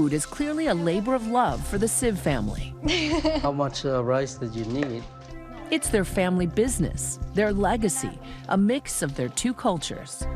food is clearly a labor of love for the Siev family. How much rice did you need? It's their family business, their legacy, a mix of their two cultures.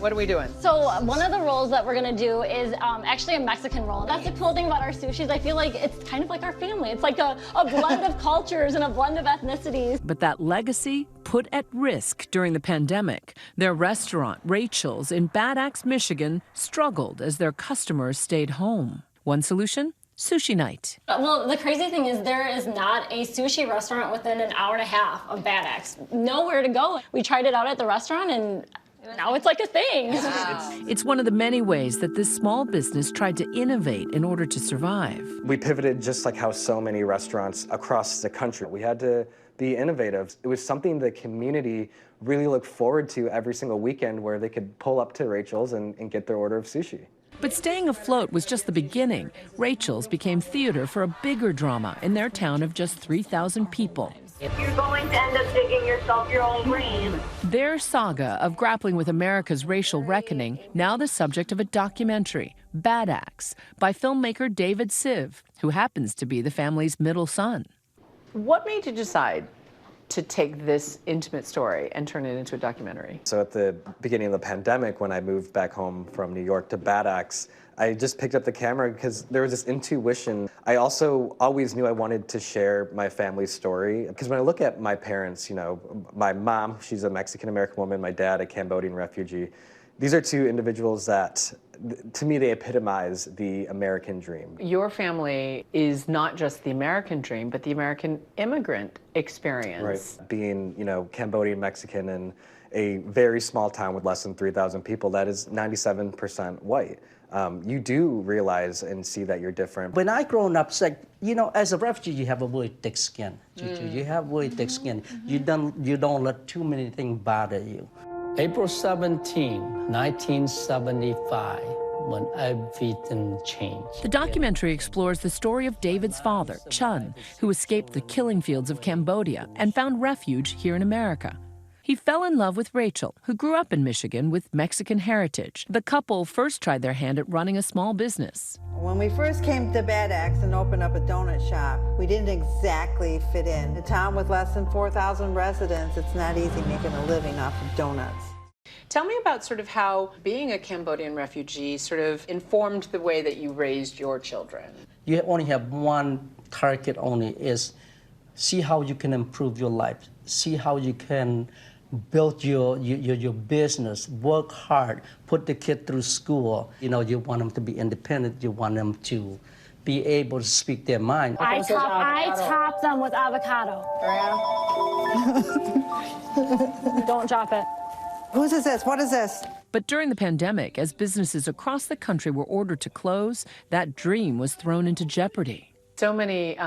What are we doing? So one of the rolls that we're gonna do is actually a Mexican roll. That's the cool thing about our sushis. I feel like it's kind of like our family. It's like a blend of cultures and a blend of ethnicities. But that legacy put at risk during the pandemic. Their restaurant, Rachel's, in Bad Axe, Michigan, struggled as their customers stayed home. One solution? Sushi night. Well, the crazy thing is there is not a sushi restaurant within an hour and a half of Bad Axe. Nowhere to go. We tried it out at the restaurant and now it's like a thing. Wow. It's one of the many ways that this small business tried to innovate in order to survive. We pivoted just like how so many restaurants across the country. We had to be innovative. It was something the community really looked forward to every single weekend, where they could pull up to Rachel's and get their order of sushi. But staying afloat was just the beginning. Rachel's became theater for a bigger drama in their town of just 3,000 people. You're going to end up digging yourself your own grave. Their saga of grappling with America's racial reckoning, now the subject of a documentary, Bad Axe, by filmmaker David Siev, who happens to be the family's middle son. What made you decide to take this intimate story and turn it into a documentary? So at the beginning of the pandemic, when I moved back home from New York to Bad Axe, I just picked up the camera because there was this intuition. I also always knew I wanted to share my family's story. Because when I look at my parents, you know, my mom, she's a Mexican-American woman, my dad, a Cambodian refugee. These are two individuals that, to me, they epitomize the American dream. Your family is not just the American dream, but the American immigrant experience. Right. Being, you know, Cambodian, Mexican, in a very small town with less than 3,000 people, that is 97% white. You do realize and see that you're different. When I grown up, it's like, you know, as a refugee, you have a very thick skin. You have very thick skin. You don't let too many things bother you. April 17, 1975, when everything changed. The documentary explores the story of David's father, Chun, who escaped the killing fields of Cambodia and found refuge here in America. He fell in love with Rachel, who grew up in Michigan with Mexican heritage. The couple first tried their hand at running a small business. When we first came to Bad Axe and opened up a donut shop, we didn't exactly fit in. A town with less than 4,000 residents, it's not easy making a living off of donuts. Tell me about sort of how being a Cambodian refugee sort of informed the way that you raised your children. You only have one target only, is see how you can improve your life, see how you can build your business, work hard, put the kid through school. You know, you want them to be independent, you want them to be able to speak their mind. I top them with avocado. Don't drop it. Whose is this? What is this? But during the pandemic, as businesses across the country were ordered to close, that dream was thrown into jeopardy. So many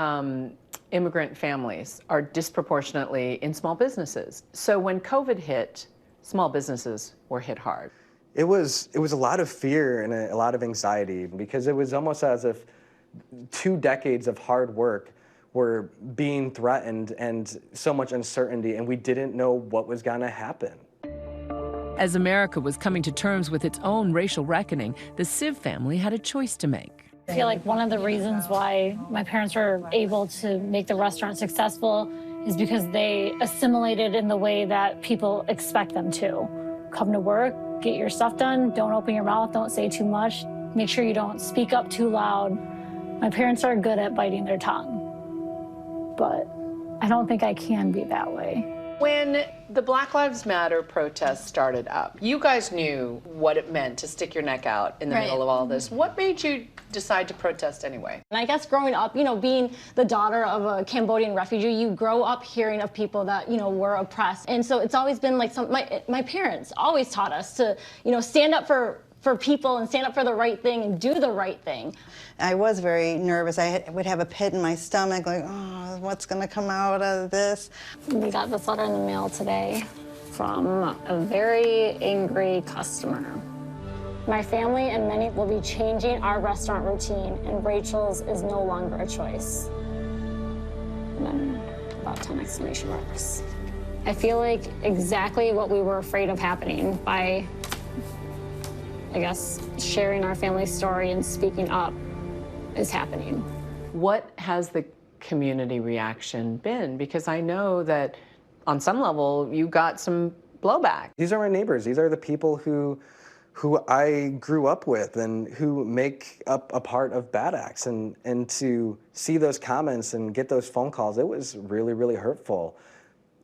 immigrant families are disproportionately in small businesses. So when COVID hit, small businesses were hit hard. It was a lot of fear and a lot of anxiety, because it was almost as if 2 decades of hard work were being threatened, and so much uncertainty, and we didn't know what was going to happen. As America was coming to terms with its own racial reckoning, the Siev family had a choice to make. I feel like one of the reasons why my parents were able to make the restaurant successful is because they assimilated in the way that people expect them to. Come to work, get your stuff done, don't open your mouth, don't say too much, make sure you don't speak up too loud. My parents are good at biting their tongue, but I don't think I can be that way. When the Black Lives Matter protests started up, you guys knew what it meant to stick your neck out in the middle of all this. What made you decide to protest anyway? And I guess growing up, you know, being the daughter of a Cambodian refugee, you grow up hearing of people that, you know, were oppressed. And so it's always been like my parents always taught us to, you know, stand up for people and stand up for the right thing and do the right thing. I was very nervous. I would have a pit in my stomach, like, oh, what's going to come out of this? We got this letter in the mail today from a very angry customer. My family and many will be changing our restaurant routine, and Rachel's is no longer a choice. And then about 10 exclamation marks. I feel like exactly what we were afraid of happening by, I guess, sharing our family story and speaking up is happening. What has the community reaction been? Because I know that on some level you got some blowback. These are my neighbors. These are the people who I grew up with and who make up a part of Bad Axe. And to see those comments and get those phone calls, it was really, really hurtful.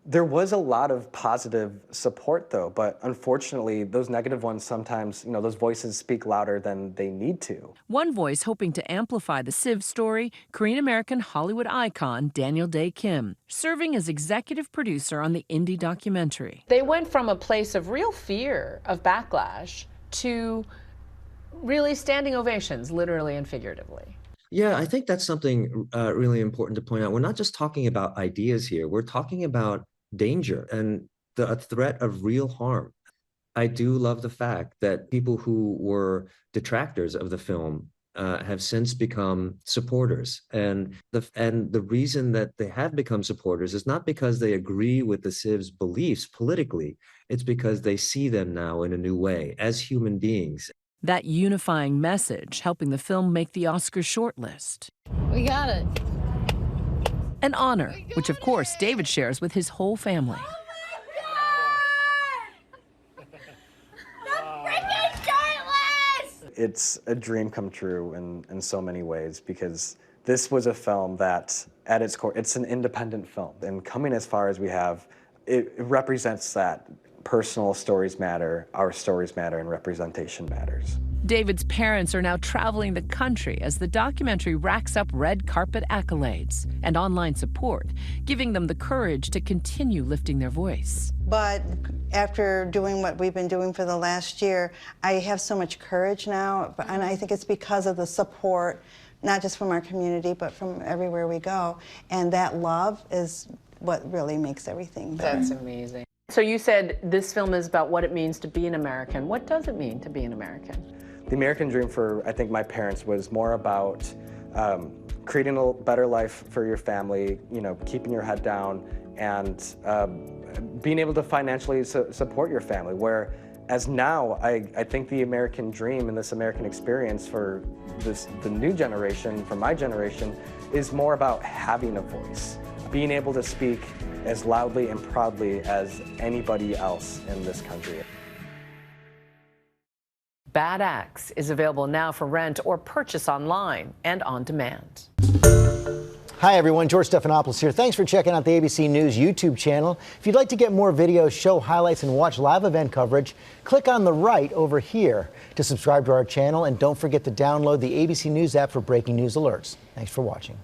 There was a lot of positive support though, but unfortunately those negative ones sometimes, those voices speak louder than they need to. One voice hoping to amplify the Siev story, Korean-American Hollywood icon Daniel Dae Kim, serving as executive producer on the indie documentary. They went from a place of real fear of backlash to really standing ovations, literally and figuratively. Yeah, I think that's something really important to point out. We're not just talking about ideas here. We're talking about danger and the threat of real harm. I do love the fact that people who were detractors of the film have since become supporters. And the reason that they have become supporters is not because they agree with the Siev's beliefs politically. It's because they see them now in a new way as human beings. That unifying message helping the film make the Oscar shortlist. We got it. An honor, which of course David shares with his whole family. It's a dream come true in so many ways, because this was a film that, at its core, it's an independent film. And coming as far as we have, it represents that personal stories matter, our stories matter, and representation matters. David's parents are now traveling the country as the documentary racks up red carpet accolades and online support, giving them the courage to continue lifting their voice. But after doing what we've been doing for the last year, I have so much courage now, and I think it's because of the support, not just from our community, but from everywhere we go. And that love is what really makes everything better. That's amazing. So you said this film is about what it means to be an American. What does it mean to be an American? The American dream for, I think, my parents was more about creating a better life for your family, keeping your head down, and being able to financially support your family. Whereas now, I think the American dream and this American experience for the new generation, for my generation, is more about having a voice, being able to speak as loudly and proudly as anybody else in this country. Bad Axe is available now for rent or purchase online and on demand. Hi everyone, George Stephanopoulos here. Thanks for checking out the ABC News YouTube channel. If you'd like to get more videos, show highlights, and watch live event coverage, click on the right over here to subscribe to our channel, and don't forget to download the ABC News app for breaking news alerts. Thanks for watching.